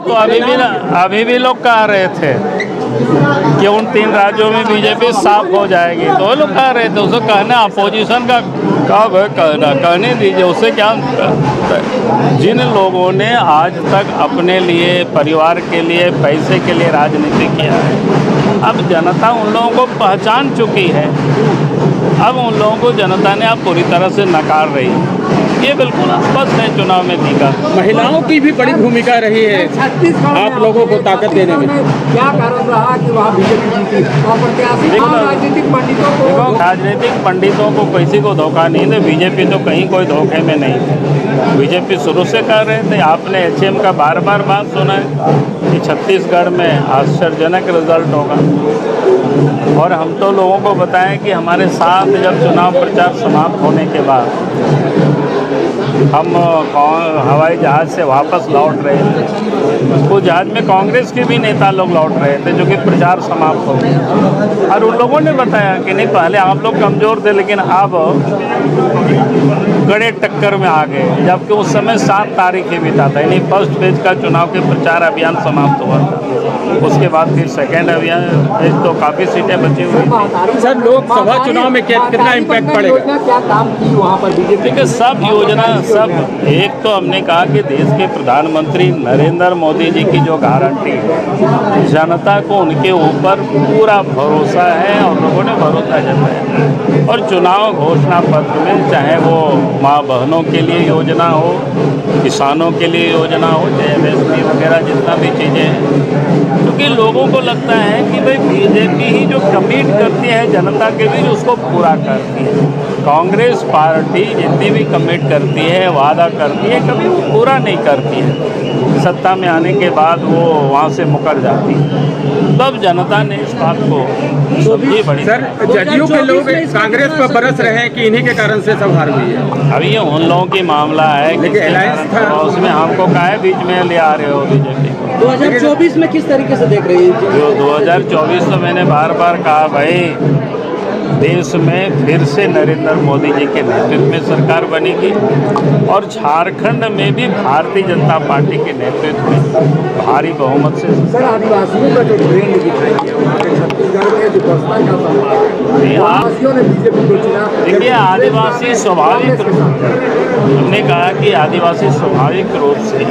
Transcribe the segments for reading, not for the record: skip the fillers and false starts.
तो अभी भी लोग कह रहे थे कि उन 3 राज्यों में बीजेपी साफ हो जाएगी, तो वो लोग कह रहे थे। उसे कहना अपोजिशन का कहने दीजिए, उससे क्या। जिन लोगों ने आज तक अपने लिए, परिवार के लिए, पैसे के लिए राजनीति किया है, अब जनता उन लोगों को पहचान चुकी है। अब उन लोगों को जनता ने अब पूरी तरह से नकार रही है। ये बिल्कुल स्पष्ट है चुनाव में दिखा। महिलाओं की भी बड़ी भूमिका रही है आप लोगों को ताकत देने में। क्या कारण रहा कि वहाँ बीजेपी जीती और प्रत्याशी राजनीतिक पंडितों को किसी को धोखा नहीं दे। बीजेपी तो कहीं कोई धोखे में नहीं। बीजेपी शुरू से कर रहे थे। आपने एचएम का बार बार बात सुना है कि छत्तीसगढ़ में आश्चर्यजनक रिजल्ट होगा, और हम तो लोगों को बताएं कि हमारे साथ जब चुनाव प्रचार समाप्त होने के बाद हम हवाई जहाज़ से वापस लौट रहे थे, उस जहाज़ में कांग्रेस के भी नेता लोग लौट रहे थे, जो कि प्रचार समाप्त हो गया। और उन लोगों ने बताया कि नहीं, पहले आप लोग कमज़ोर थे लेकिन अब कड़े टक्कर में आ गए। जबकि उस समय 7 तारीख ही बीता था, यानी फर्स्ट फेज का चुनाव के प्रचार अभियान समाप्त हुआ था। उसके बाद फिर सेकेंड अभियान फेज, तो काफ़ी सीटें बची हुई थी। सर, लोकसभा चुनाव में कितना इम्पैक्ट पड़ेगा? क्या काम की वहाँ पर बीजेपी के सब योजना, सब एक तो हमने कहा कि देश के प्रधानमंत्री नरेंद्र मोदी जी की जो गारंटी है, जनता को उनके ऊपर पूरा भरोसा है और लोगों ने भरोसा जताया। और चुनाव घोषणा पत्र में चाहे वो माँ बहनों के लिए योजना हो, किसानों के लिए योजना हो, JST वगैरह जितना भी चीज़ें हैं, क्योंकि लोगों को लगता है कि भाई बीजेपी ही जो कमिट करती है जनता के बीच उसको पूरा करती है। कांग्रेस पार्टी जितनी भी कमिट करती है, वादा करती है, कभी वो पूरा नहीं करती है। सत्ता में आने के बाद वो वहाँ से मुकर जाती है। तब जनता ने इस बात को समझी बड़ी। सर, जदयू के लोग कांग्रेस पर बरस रहे हैं कि इन्हीं के कारण से सब हार हुई है। अभी ये उन लोगों की मामला है कि अलायंस था, उसमें हमको कहा है बीच में ले आ रहे हो बीजेपी को। 2024 में किस तरीके से देख रही है? जो 2024 तो मैंने बार बार कहा, भाई देश में फिर से नरेंद्र मोदी जी के नेतृत्व में सरकार बनेगी, और झारखंड में भी भारतीय जनता पार्टी के नेतृत्व में भारी बहुमत से। सर, आदिवासियों का जो ट्रेंड दिखाई दिया वहाँ के छत्तीसगढ़ में जो बसपा का संवाद है, आदिवासियों ने बीजेपी को चुना। देखिए, आदिवासी स्वाभाविक, हमने कहा कि आदिवासी स्वाभाविक रूप से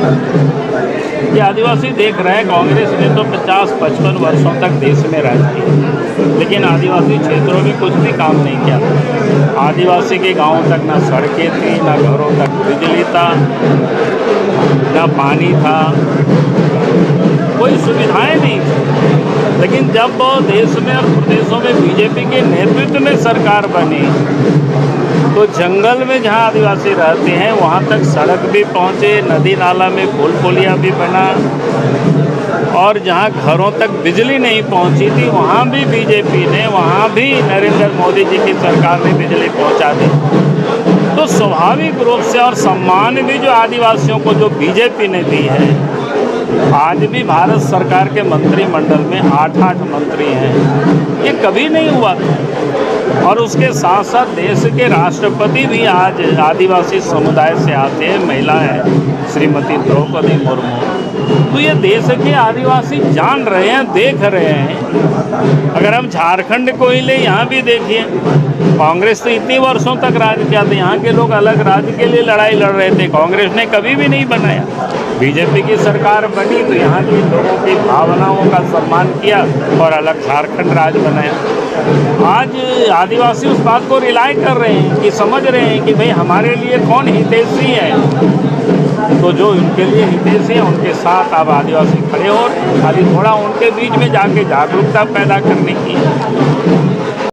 ये आदिवासी देख रहे हैं, कांग्रेस ने तो 50-55 वर्षों तक देश में राज किया, लेकिन आदिवासी क्षेत्रों में कुछ भी काम नहीं किया। आदिवासी के गांवों तक ना सड़कें थी, ना घरों तक बिजली था, ना पानी था, कोई सुविधाएं नहीं थी। लेकिन जब देश में और प्रदेशों में बीजेपी के नेतृत्व में सरकार बनी, तो जंगल में जहां आदिवासी रहते हैं वहां तक सड़क भी पहुंचे, नदी नाला में पुल पुलिया भी बना, और जहां घरों तक बिजली नहीं पहुंची थी वहां भी बीजेपी ने, वहां भी नरेंद्र मोदी जी की सरकार ने बिजली पहुंचा दी। तो स्वाभाविक रूप से, और सम्मान भी जो आदिवासियों को जो बीजेपी ने दी है, आज भी भारत सरकार के मंत्रिमंडल में 8-8 मंत्री हैं, ये कभी नहीं हुआ था। और उसके साथ साथ देश के राष्ट्रपति भी आज आदिवासी समुदाय से आते हैं, महिला है श्रीमती द्रौपदी मुर्मू। तो ये देश के आदिवासी जान रहे हैं, देख रहे हैं। अगर हम झारखंड को ही ले, यहाँ भी देखिए, कांग्रेस तो इतनी वर्षों तक राज किया था, यहाँ के लोग अलग राज्य के लिए लड़ाई लड़ रहे थे, कांग्रेस ने कभी भी नहीं बनाया। बीजेपी की सरकार बनी तो यहाँ के लोगों की भावनाओं का सम्मान किया और अलग झारखंड राज्य बनाया। आज आदिवासी उस बात को रिलाई कर रहे हैं कि समझ रहे हैं कि भाई हमारे लिए कौन हितैषी है, तो जो उनके लिए हितैषी है उनके साथ अब आदिवासी खड़े हो। अभी थोड़ा उनके बीच में जाके जागरूकता पैदा करने की